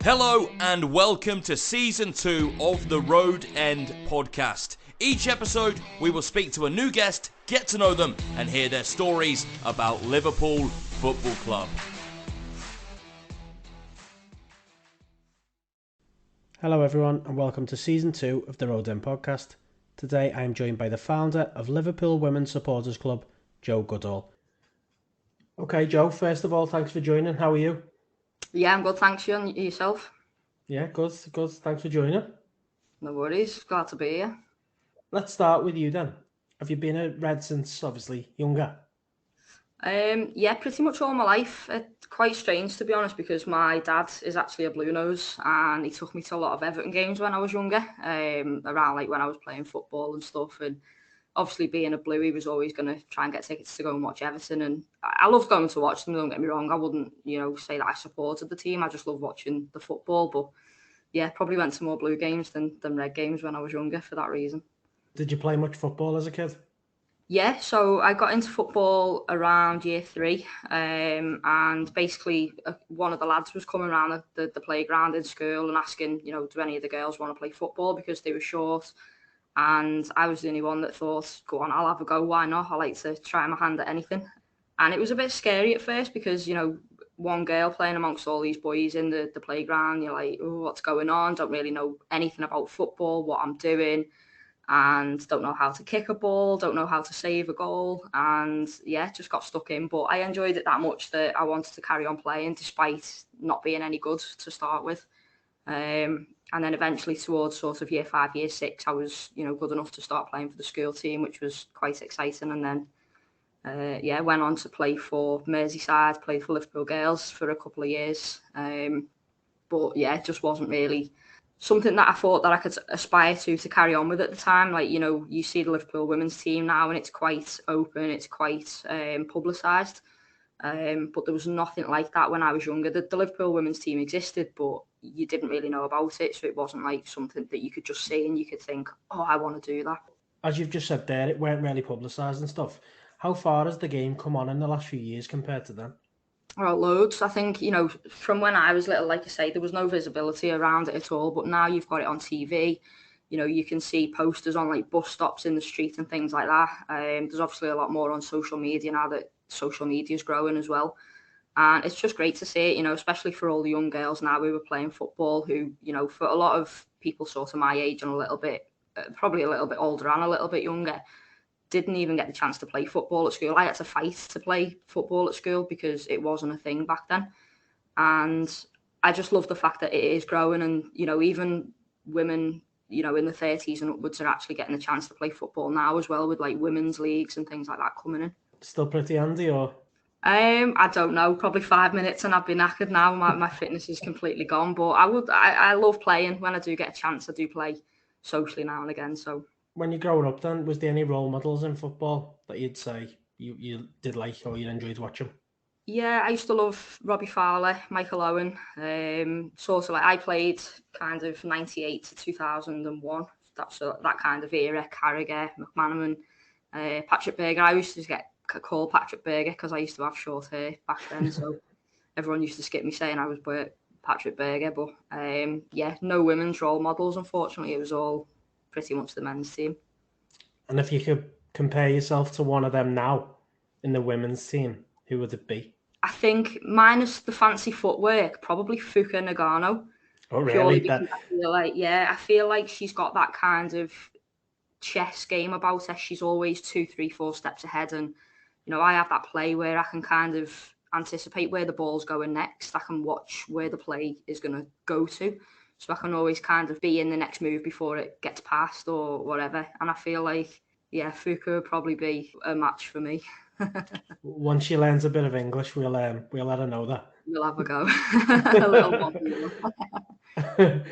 Hello and welcome to Season 2 of the Road End podcast. Each episode we will speak to a new guest, get to know them and hear their stories about Liverpool Football Club. Hello everyone and welcome to Season 2 of the Road End podcast. Today I am joined by the founder of Liverpool Womens Supporters Club, Jo Goodall. Okay Jo, first of all, thanks for joining. How are you? Yeah, I'm good, thanks. You and yourself? Yeah, good. Thanks for joining. No worries, glad to be here. Let's start with you then. Have you been a Red since, obviously, younger? Yeah, pretty much all my life. It's quite strange, to be honest, because my dad is actually a Blue Nose and he took me to a lot of Everton games when I was younger, around like when I was playing football and stuff. And obviously being a Blue, he was always going to try and get tickets to go and watch Everton. And I loved going to watch them, don't get me wrong. I wouldn't, say that I supported the team. I just love watching the football. But yeah, probably went to more Blue games than Red games when I was younger for that reason. Did you play much football as a kid? Yeah, so I got into football around year 3, and basically one of the lads was coming around the playground in school and asking, do any of the girls want to play football because they were short? And I was the only one that thought, go on, I'll have a go, why not? I like to try my hand at anything. And it was a bit scary at first because, one girl playing amongst all these boys in the playground, you're like, oh, what's going on? Don't really know anything about football, what I'm doing. And don't know how to kick a ball, don't know how to save a goal, and yeah, just got stuck in. But I enjoyed it that much that I wanted to carry on playing despite not being any good to start with. And then eventually towards sort of year 5, year 6, I was, good enough to start playing for the school team, which was quite exciting. And then, went on to play for Merseyside, played for Liverpool Girls for a couple of years. But yeah, it just wasn't really something that I thought that I could aspire to carry on with at the time. Like, you see the Liverpool women's team now and it's quite open, it's quite publicised. But there was nothing like that when I was younger. The Liverpool women's team existed, but you didn't really know about it. So it wasn't like something that you could just see and you could think, oh, I want to do that. As you've just said there, it weren't really publicised and stuff. How far has the game come on in the last few years compared to then? Well, loads. I think, from when I was little, like I say, there was no visibility around it at all. But now you've got it on TV. You can see posters on like bus stops in the street and things like that. There's obviously a lot more on social media now that social media is growing as well. And it's just great to see it, especially for all the young girls now who were playing football who, for a lot of people sort of my age and a little bit, probably a little bit older and a little bit younger, didn't even get the chance to play football at school. I had to fight to play football at school because it wasn't a thing back then. And I just love the fact that it is growing and, even women, in the 30s and upwards are actually getting the chance to play football now as well with like women's leagues and things like that coming in. Still pretty handy or? I don't know, probably 5 minutes and I've been knackered now. My fitness is completely gone, but I love playing. When I do get a chance, I do play socially now and again, so. When you're growing up then, was there any role models in football that you'd say you did like or you enjoyed watching? Yeah, I used to love Robbie Fowler, Michael Owen. Sort of like I played kind of 98 to 2001. That's that kind of era. Carragher, McManaman, Patrick Berger. I used to get called Patrick Berger because I used to have short hair back then. So everyone used to skip me saying I was Patrick Berger. But yeah, no women's role models, unfortunately. It was all pretty much the men's team. And if you could compare yourself to one of them now in the women's team, who would it be? I think minus the fancy footwork, probably Fuka Nagano. Oh, really? I feel like she's got that kind of chess game about her. She's always 2, 3, 4 steps ahead. And, I have that play where I can kind of anticipate where the ball's going next. I can watch where the play is going to go to. So I can always kind of be in the next move before it gets past or whatever. And I feel like, yeah, Fuka would probably be a match for me. Once she learns a bit of English, we'll let her know that. We'll have a go. A little one.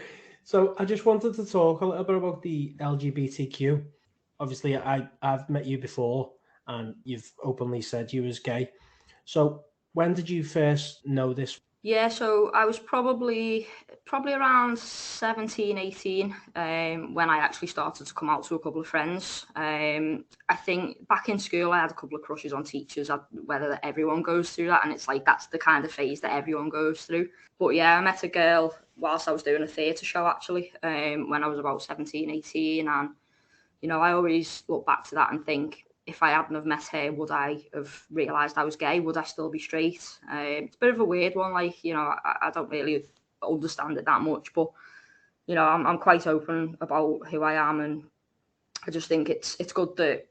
So I just wanted to talk a little bit about the LGBTQ. Obviously, I've met you before and you've openly said you was gay. So when did you first know this? Yeah, so I was probably around 17, 18 when I actually started to come out to a couple of friends. I think back in school I had a couple of crushes on teachers, whether everyone goes through that, and it's like that's the kind of phase that everyone goes through. But yeah, I met a girl whilst I was doing a theatre show, actually, when I was about 17, 18. And, I always look back to that and think, if I hadn't have met her, would I have realised I was gay? Would I still be straight? It's a bit of a weird one. I don't really understand it that much, but, I'm quite open about who I am. And I just think it's good that,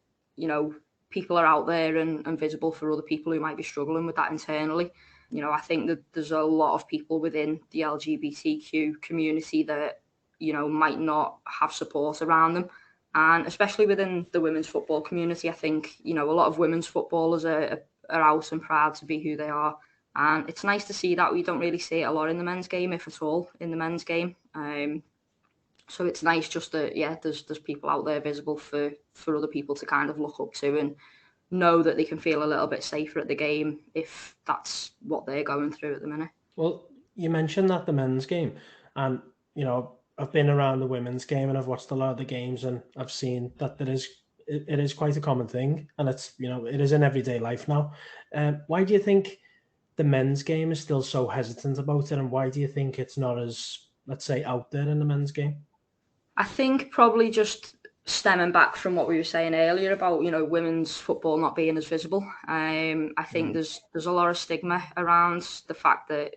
people are out there and visible for other people who might be struggling with that internally. I think that there's a lot of people within the LGBTQ community that, might not have support around them. And especially within the women's football community, I think, a lot of women's footballers are out and proud to be who they are. And it's nice to see that. We don't really see it a lot in the men's game, if at all, in the men's game. So it's nice just that, there's people out there visible for other people to kind of look up to and know that they can feel a little bit safer at the game if that's what they're going through at the minute. Well, you mentioned that the men's game, and, I've been around the women's game and I've watched a lot of the games, and I've seen that it is quite a common thing, and it's, it is in everyday life now. Why do you think the men's game is still so hesitant about it, and why do you think it's not as, let's say, out there in the men's game? I think probably just stemming back from what we were saying earlier about, women's football not being as visible. I think there's a lot of stigma around the fact that,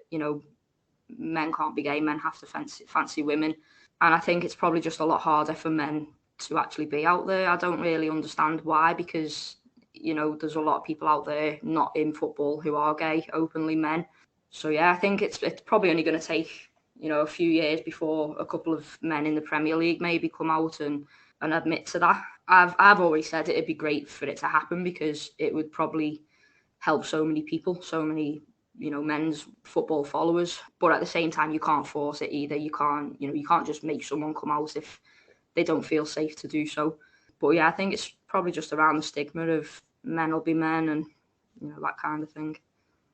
men can't be gay, men have to fancy women. And I think it's probably just a lot harder for men to actually be out there. I don't really understand why, because, there's a lot of people out there not in football who are gay, openly men. So, I think it's probably only going to take, a few years before a couple of men in the Premier League maybe come out and admit to that. I've always said it'd be great for it to happen, because it would probably help so many people, so many, men's football followers. But at the same time, you can't force it either. You can't just make someone come out if they don't feel safe to do so. But I think it's probably just around the stigma of men will be men and, that kind of thing.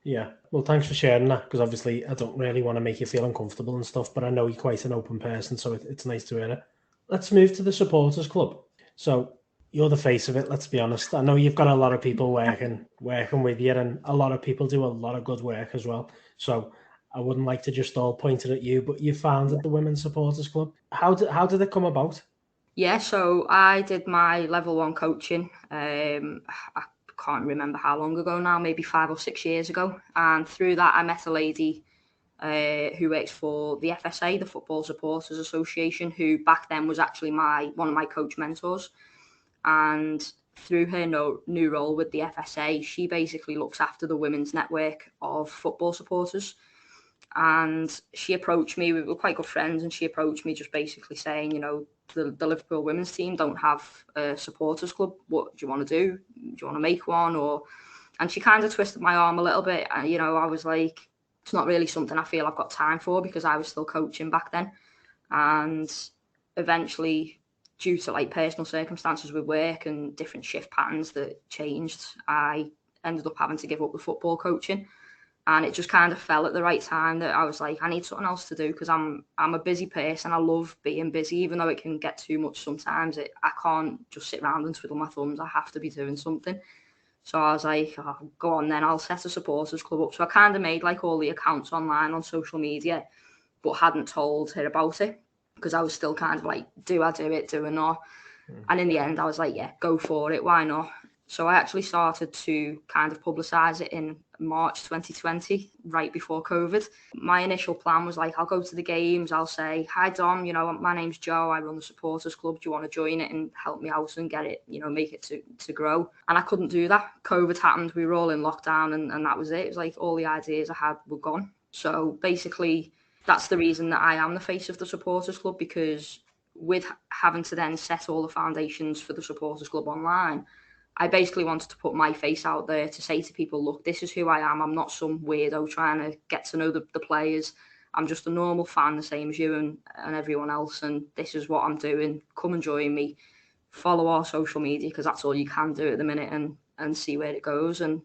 Yeah, well, thanks for sharing that, because obviously I don't really want to make you feel uncomfortable and stuff, but I know you're quite an open person, so it's nice to hear it. Let's move to the supporters club. So you're the face of it, let's be honest. I know you've got a lot of people working with you, and a lot of people do a lot of good work as well. So I wouldn't like to just all point it at you, but you founded the Women's Supporters Club. How did it come about? Yeah, so I did my level 1 coaching. I can't remember how long ago now, maybe 5 or 6 years ago. And through that, I met a lady who works for the FSA, the Football Supporters Association, who back then was actually one of my coach mentors. And through her new role with the FSA, she basically looks after the women's network of football supporters. And she approached me, we were quite good friends, and she approached me just basically saying, the Liverpool women's team don't have a supporters club. What do you want to do? Do you want to make one? And she kind of twisted my arm a little bit. And, I was like, it's not really something I feel I've got time for, because I was still coaching back then. And eventually, due to personal circumstances with work and different shift patterns that changed, I ended up having to give up the football coaching. And it just kind of fell at the right time that I was like, I need something else to do, because I'm a busy person. I love being busy, even though it can get too much sometimes. I can't just sit around and twiddle my thumbs. I have to be doing something. So I was like, go on then, I'll set a supporters club up. So I kind of made all the accounts online on social media, but hadn't told her about it, because I was still kind of like, do I do it, do I not? And in the end, I was like, yeah, go for it, why not? So I actually started to kind of publicise it in March 2020, right before COVID. My initial plan was I'll go to the games, I'll say, hi Dom, my name's Jo, I run the supporters club, do you want to join it and help me out and get it, make it to grow? And I couldn't do that. COVID happened, we were all in lockdown, and that was it. It was all the ideas I had were gone. So basically, that's the reason that I am the face of the supporters club, because with having to then set all the foundations for the supporters club online, I basically wanted to put my face out there to say to people, look, this is who I am. I'm not some weirdo trying to get to know the players. I'm just a normal fan, the same as you and everyone else. And this is what I'm doing. Come and join me. Follow our social media, because that's all you can do at the minute, and see where it goes. And,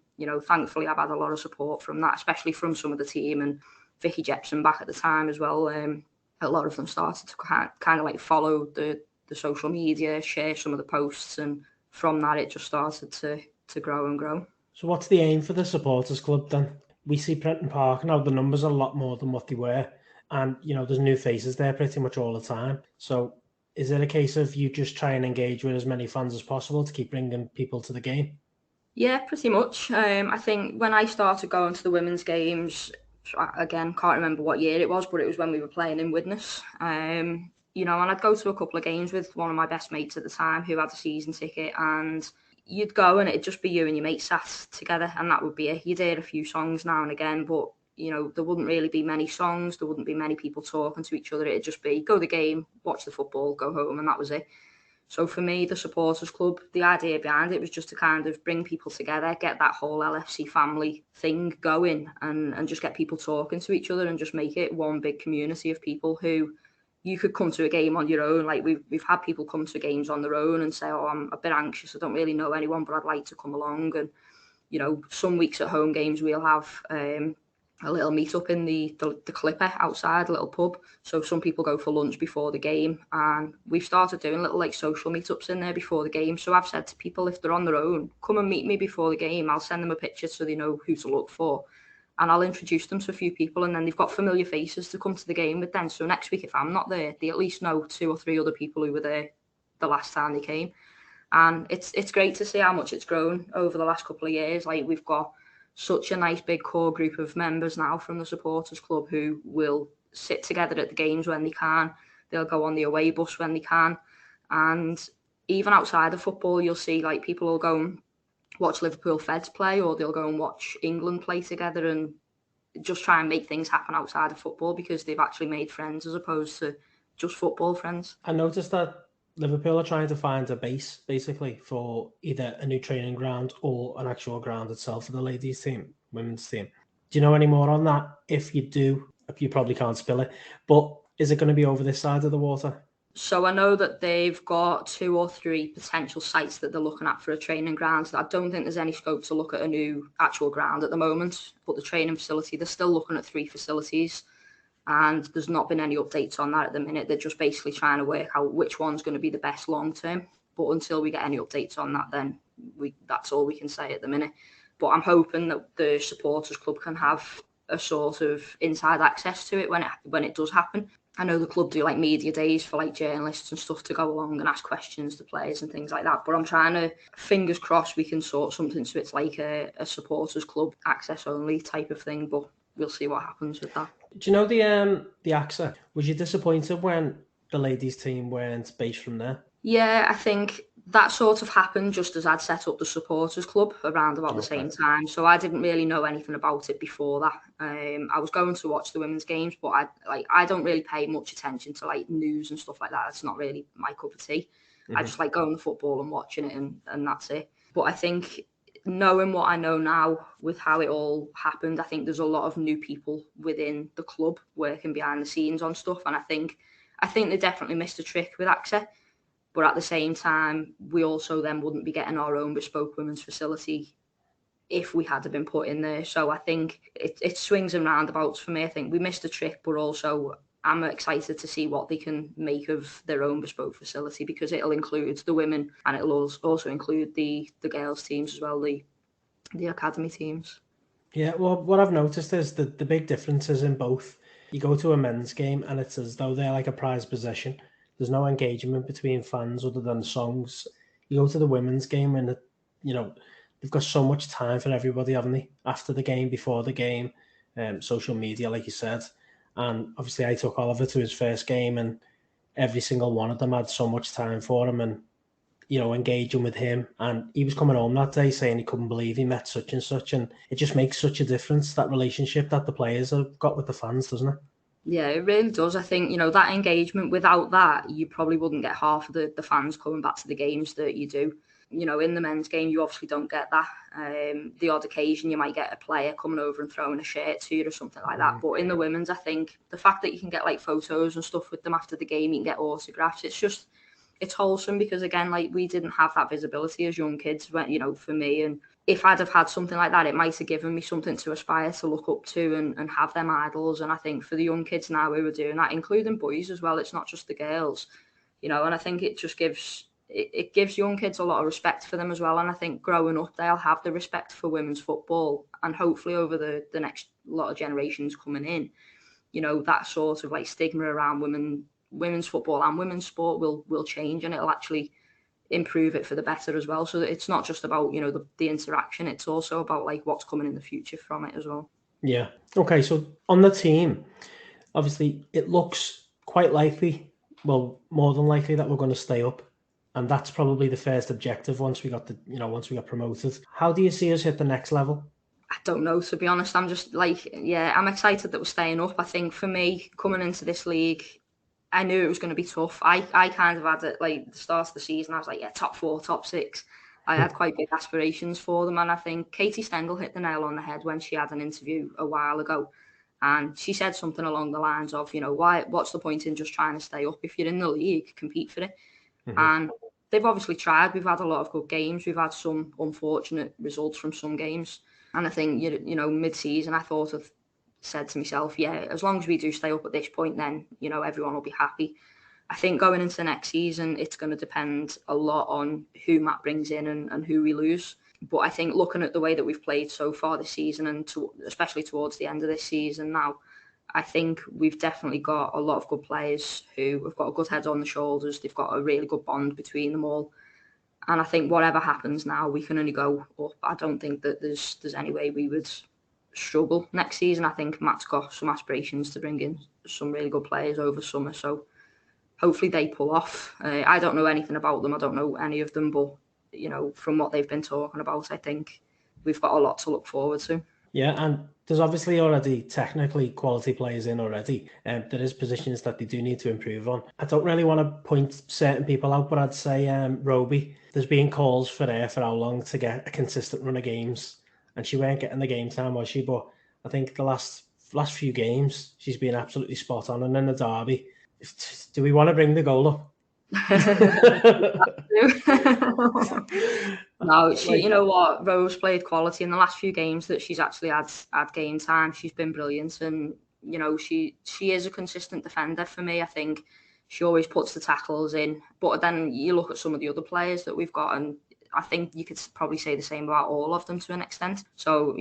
thankfully, I've had a lot of support from that, especially from some of the team, and Vicky Jepson back at the time as well. A lot of them started to kind of follow the social media, share some of the posts, and from that, it just started to grow and grow. So what's the aim for the supporters club then? We see Prenton Park now, the numbers are a lot more than what they were. and there's new faces there pretty much all the time. So is it a case of you just try and engage with as many fans as possible to keep bringing people to the game? Yeah, pretty much. I think when I started going to the women's games, again, can't remember what year it was, but it was when we were playing in Widnes. And I'd go to a couple of games with one of my best mates at the time who had a season ticket, and you'd go and it'd just be you and your mate sat together, and that would be it. You'd hear a few songs now and again, but there wouldn't really be many songs. There wouldn't be many people talking to each other. It'd just be go to the game, watch the football, go home, and that was it. So for me, the supporters club, the idea behind it was just to kind of bring people together, get that whole LFC family thing going, and just get people talking to each other and just make it one big community of people who you could come to a game on your own. Like we've had people come to games on their own and say, "Oh, I'm a bit anxious. I don't really know anyone, but I'd like to come along." And some weeks at home games we'll have a little meet up in the Clipper outside, a little pub. So some people go for lunch before the game, and we've started doing little like social meetups in there before the game. So I've said to people, if they're on their own, come and meet me before the game. I'll send them a picture so they know who to look for, and I'll introduce them to a few people, and then they've got familiar faces to come to the game with then. So next week, if I'm not there, they at least know 2 or 3 other people who were there the last time they came. And it's great to see how much it's grown over the last couple of years. Like we've got such a nice big core group of members now from the supporters club who will sit together at the games when they can. They'll go on the away bus when they can. And even outside of football, you'll see like people will go and watch Liverpool Feds play, or they'll go and watch England play together, and just try and make things happen outside of football because they've actually made friends as opposed to just football friends. I noticed that Liverpool are trying to find a base, basically, for either a new training ground or an actual ground itself for the ladies' team, women's team. Do you know any more on that? If you do, you probably can't spill it, but is it going to be over this side of the water? So I know that they've got 2 or 3 potential sites that they're looking at for a training ground. So I don't think there's any scope to look at a new actual ground at the moment, but the training facility, they're still looking at 3 facilities. And there's not been any updates on that at the minute. They're just basically trying to work out which one's going to be the best long term. But until we get any updates on that, then that's all we can say at the minute. But I'm hoping that the supporters club can have a sort of inside access to it when it does happen. I know the club do like media days for like journalists and stuff to go along and ask questions to players and things like that. But I'm trying to, fingers crossed, we can sort something so it's like a supporters club access only type of thing. But we'll see what happens with that. Do you know the AXA? Was you disappointed when the ladies' team weren't based from there? Yeah, I think that sort of happened just as I'd set up the supporters club around about the same time. So I didn't really know anything about it before that. I was going to watch the women's games, but I don't really pay much attention to like news and stuff like that. It's not really my cup of tea. Mm-hmm. I just like going to football and watching it, and that's it. But I think knowing what I know now with how it all happened, I think there's a lot of new people within the club working behind the scenes on stuff, and I think they definitely missed a trick with AXA. But at the same time, we also then wouldn't be getting our own bespoke women's facility if we had been put in there. So I think it swings and roundabouts for me. I think we missed a trick, but also I'm excited to see what they can make of their own bespoke facility, because it'll include the women and it'll also include the girls' teams as well, the academy teams. Yeah, well, what I've noticed is that the big differences in both. You go to a men's game and it's as though they're like a prized possession. There's no engagement between fans other than songs. You go to the women's game and, they've got so much time for everybody, haven't they? After the game, before the game, social media, like you said. And obviously I took Oliver to his first game and every single one of them had so much time for him and, engaging with him. And he was coming home that day saying he couldn't believe he met such and such. And it just makes such a difference, that relationship that the players have got with the fans, doesn't it? Yeah, it really does. I think, that engagement, without that, you probably wouldn't get half of the fans coming back to the games that you do. In the men's game, you obviously don't get that. The odd occasion, you might get a player coming over and throwing a shirt to you or something like that. But in the women's, I think the fact that you can get like photos and stuff with them after the game, you can get autographs. It's wholesome, because again, like we didn't have that visibility as young kids, for me. And if I'd have had something like that, it might have given me something to aspire to look up to and have them idols. And I think for the young kids now who are doing that, including boys as well, it's not just the girls, and I think it just gives young kids a lot of respect for them as well. And I think growing up, they'll have the respect for women's football, and hopefully over the next lot of generations coming in, that sort of like stigma around women's football and women's sport will change, and it'll actually improve it for the better as well. So that it's not just about the interaction; it's also about like what's coming in the future from it as well. Yeah. Okay. So on the team, obviously, it looks quite likely, well, more than likely, that we're going to stay up, and that's probably the first objective once we got promoted. How do you see us hit the next level? I don't know, to be honest. I'm just like, I'm excited that we're staying up. I think for me, coming into this league, I knew it was going to be tough. I kind of had it like the start of the season. I was like, top 4, top 6. I had quite big aspirations for them, and I think Katie Stengel hit the nail on the head when she had an interview a while ago. And she said something along the lines of, what's the point in just trying to stay up? If you're in the league, compete for it. Mm-hmm. And they've obviously tried. We've had a lot of good games. We've had some unfortunate results from some games. And I think, mid-season, I said to myself, as long as we do stay up at this point, then, everyone will be happy. I think going into next season, it's going to depend a lot on who Matt brings in and who we lose. But I think looking at the way that we've played so far this season, and especially towards the end of this season now, I think we've definitely got a lot of good players who have got a good head on the shoulders. They've got a really good bond between them all. And I think whatever happens now, we can only go up. I don't think that there's any way we would struggle next season. I think Matt's got some aspirations to bring in some really good players over summer. So hopefully they pull off. I don't know anything about them. I don't know any of them. But, from what they've been talking about, I think we've got a lot to look forward to. Yeah, and there's obviously already technically quality players in already. There is positions that they do need to improve on. I don't really want to point certain people out, but I'd say Roby. There's been calls for her for how long to get a consistent run of games, and she weren't getting the game time, was she? But I think the last few games, she's been absolutely spot on. And in the derby, do we want to bring the goal up? No, you know what? Rose played quality in the last few games that she's actually had game time. She's been brilliant, and she is a consistent defender for me. I think she always puts the tackles in. But then you look at some of the other players that we've got, and I think you could probably say the same about all of them to an extent. So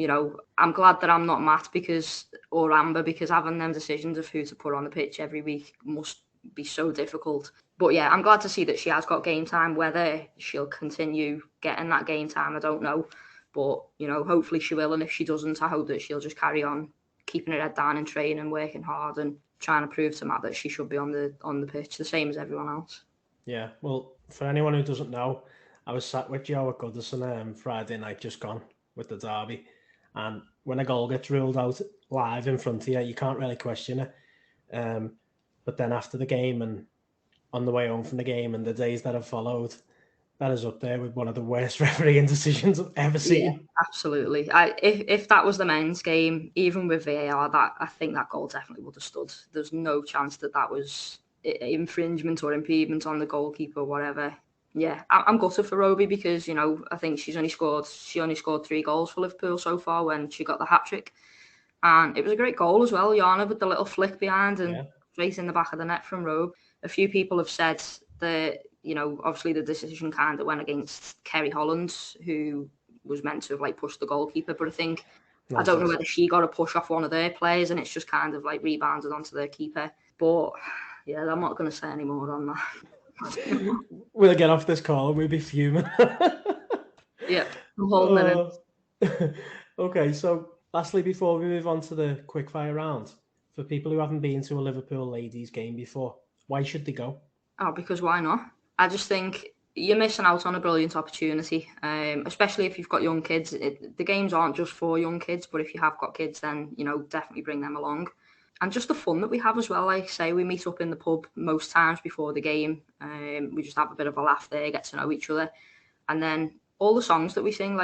I'm glad that I'm not Matt or Amber, because having them decisions of who to put on the pitch every week must be so difficult. But I'm glad to see that she has got game time. Whether she'll continue getting that game time, I don't know. But, hopefully she will. And if she doesn't, I hope that she'll just carry on keeping her head down and training, working hard and trying to prove to Matt that she should be on the pitch, the same as everyone else. Yeah, well, for anyone who doesn't know, I was sat with Jo Goodall Friday night just gone with the derby. And when a goal gets ruled out live in front of you, you can't really question it. But then after the game and on the way home from the game and the days that have followed, that is up there with one of the worst refereeing decisions I've ever seen. Yeah, absolutely. If that was the men's game, even with VAR, I think that goal definitely would have stood. There's no chance that was infringement or impediment on the goalkeeper or whatever. Yeah, I'm gutted for Roby because, I think she only scored 3 goals for Liverpool so far when she got the hat-trick. And it was a great goal as well, Jana, with the little flick behind and straight in the back of the net from Robe. A few people have said that, obviously the decision kind of went against Kerry Holland, who was meant to have pushed the goalkeeper. But I think, I don't know whether she got a push off one of their players and it's just kind of rebounded onto their keeper. But yeah, I'm not going to say any more on that. We'll get off this call and we'll be fuming. Yeah, I'm holding it. Okay, so lastly, before we move on to the quickfire round, for people who haven't been to a Liverpool ladies game before, why should they go? Oh, because why not? I just think you're missing out on a brilliant opportunity, especially if you've got young kids. The games aren't just for young kids, but if you have got kids, then, definitely bring them along. And just the fun that we have as well. Like I say, we meet up in the pub most times before the game. We just have a bit of a laugh there, get to know each other. And then all the songs that we sing,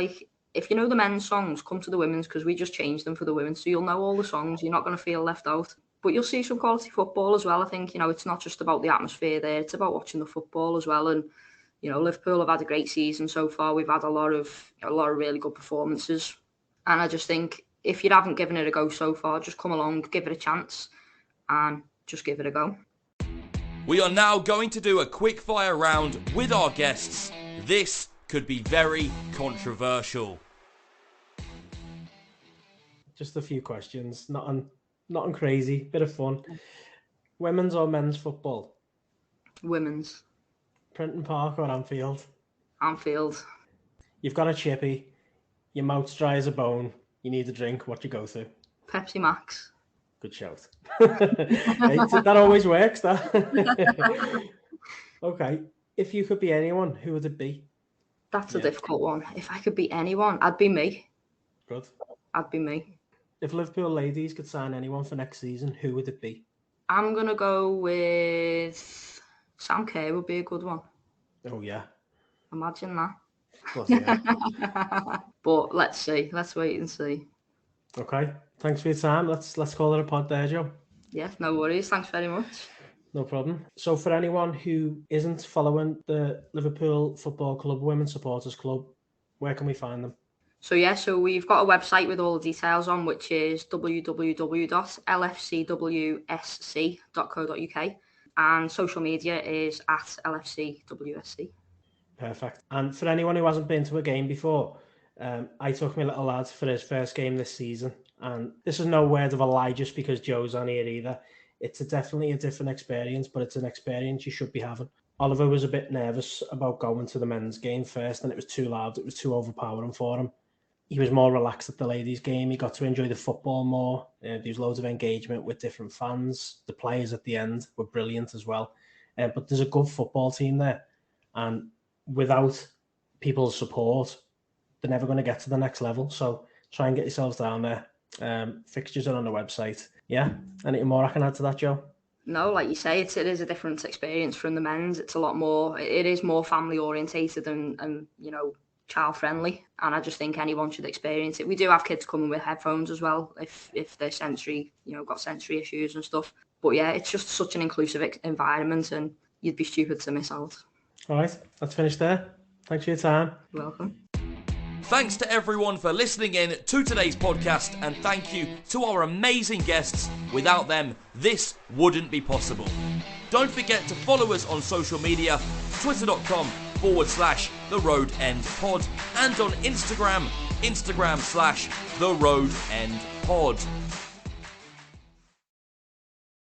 if you know the men's songs, come to the women's, because we just changed them for the women. So you'll know all the songs. You're not going to feel left out. But you'll see some quality football as well. I think, it's not just about the atmosphere there. It's about watching the football as well. And, Liverpool have had a great season so far. We've had a lot of really good performances. And I just think if you haven't given it a go so far, just come along, give it a chance and just give it a go. We are now going to do a quick fire round with our guests. This could be very controversial. Just a few questions, nothing Nothing crazy, bit of fun. Women's or men's football? Women's. Prenton Park or Anfield? Anfield. You've got a chippy, your mouth's dry as a bone, you need a drink, what you go to? Pepsi Max. Good shout. Hey, that always works, that. Okay, if you could be anyone, who would it be? That's a difficult one. If I could be anyone, I'd be me. Good. I'd be me. If Liverpool ladies could sign anyone for next season, who would it be? I'm going to go with Sam Kerr would be a good one. Oh, yeah. Imagine that. Bloody hell. But let's see. Let's wait and see. Okay. Thanks for your time. Let's call it a pod there, Joe. Yeah, no worries. Thanks very much. No problem. So for anyone who isn't following the Liverpool Football Club Women's Supporters Club, where can we find them? So we've got a website with all the details on, which is www.lfcwsc.co.uk, and social media is at LFCWSC. Perfect. And for anyone who hasn't been to a game before, I took my little lad for his first game this season, and this is no word of a lie just because Joe's on here either. It's definitely a different experience, but it's an experience you should be having. Oliver was a bit nervous about going to the men's game first, and it was too loud. It was too overpowering for him. He was more relaxed at the ladies' game. He got to enjoy the football more. There was loads of engagement with different fans. The players at the end were brilliant as well. But there's a good football team there. And without people's support, they're never going to get to the next level. So try and get yourselves down there. Fixtures are on the website. Yeah. Anything more I can add to that, Joe? No, like you say, it is a different experience from the men's. It's a lot more, it is more family orientated and child friendly. And I just think anyone should experience it. We do have kids coming with headphones as well, if they're sensory, got sensory issues and stuff. But yeah, it's just such an inclusive environment, and you'd be stupid to miss out. All right, let's finish there. Thanks for your time. You're welcome. Thanks to everyone for listening in to today's podcast, and thank you to our amazing guests. Without them, this wouldn't be possible. Don't forget to follow us on social media, twitter.com/The Road End Pod, and on Instagram, Instagram/The Road End Pod.